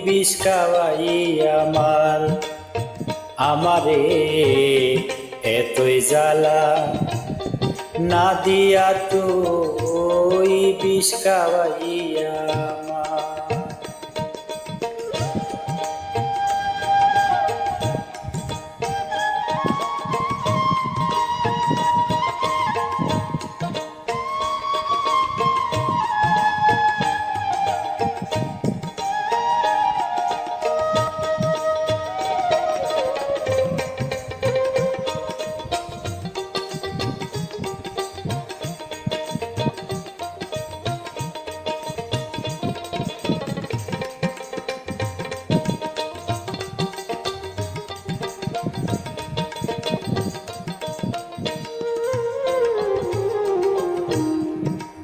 বিষ খাওয়াই আমারে এতই জ্বালা না দিয়া তুই বিষ খাওয়াইয়া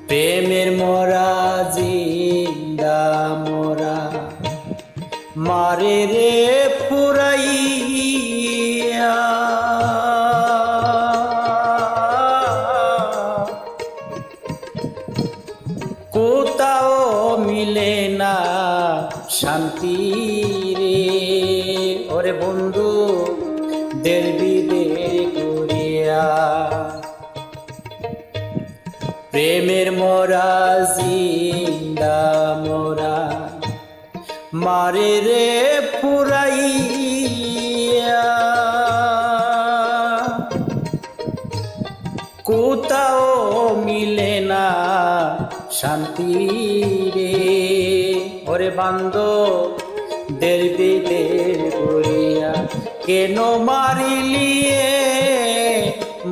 প্রেমের মরা জিন্দা মোরা মারে রে পুরাইয়া কোথাও মিলে না শান্তি রে ওরে বন্ধু দের বিদের করিয়া প্রেমের মরা জিন্দা মোরা মারে রে পুরাইয়া কোথাও মিলে না শান্তি রে ওরে বান্ধব দের বিদের করিয়া কেন মারিলিয়ে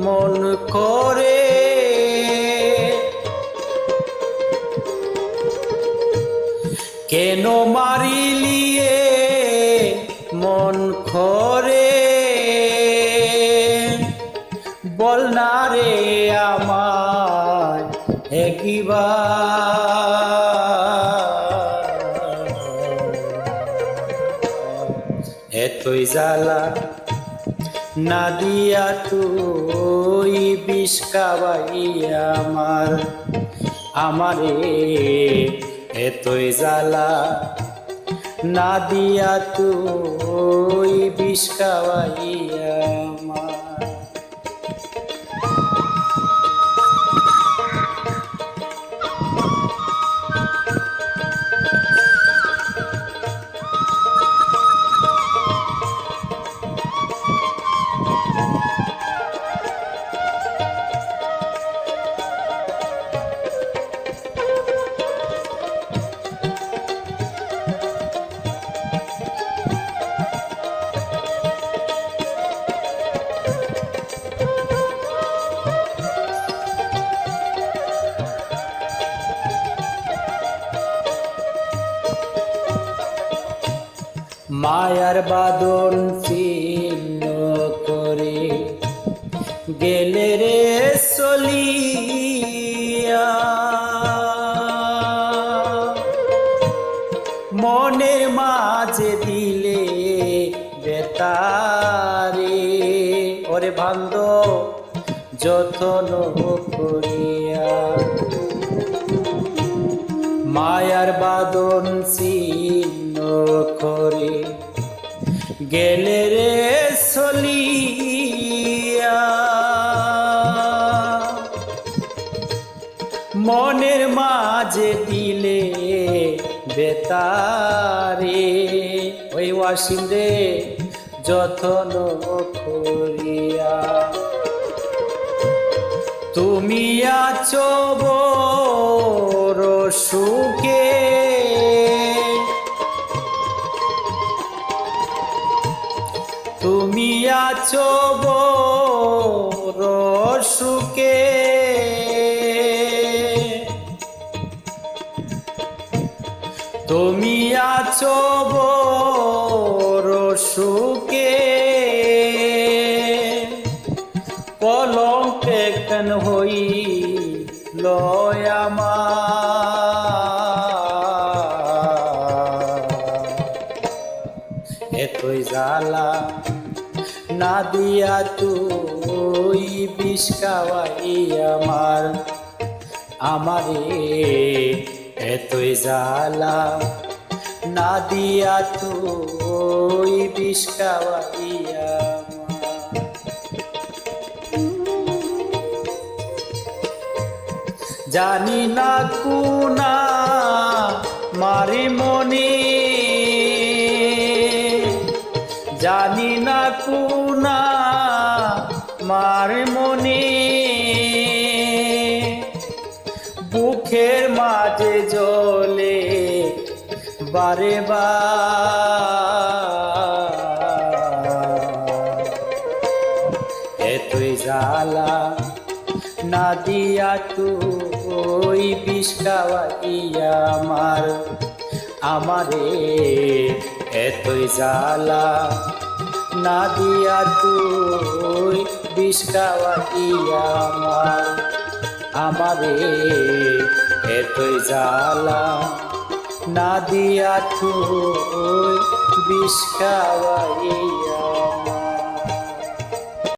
মন করে কেন মারিলিয়ে মন করে বল না রে আমায় একবার এতই জ্বালা না দিয়া তুই বিষ খাওয়াইয়া আমারে এতই জ্বালা না দিয়া তুই বিষ খাওয়াইয়া মায়ার বাঁধন ছিন্ন করে গেলে রে চলিয়া মনের মাঝে দিলে বেতারে ওরে বান্ধব যত্ন করিয়া মায়ার বাঁধন ছিন্ন করে গেলে রে চলিয়া মনের মাঝে দিলে বেতারে ওই ওয়াসিম রে যত্ন করিয়া তুমি আছো বড় সুখে তুমি আছো বড় সুখে তুমি আছো বড় সুখে কলঙ্কে কেন হই লয় আমার এতই জ্বালা না দিয়া তুই বিষ খাওয়াই আমারে এতই জ্বালা না না দিয়া তুই বিষ খাওয়াইয়া জানি না কুনা মারি মনি জানি না কুনা মার মনি বুকের মাঝে জ্বলে বারে এতই জ্বালা না দিয়া তুই বিষ খাওয়াইয়া আমারে এতই জ্বালা না দিয়া তুই বিষ খাওয়াইয়া আমারে এতই জ্বালা না দিয়া তুই বিষ খাওয়াইয়া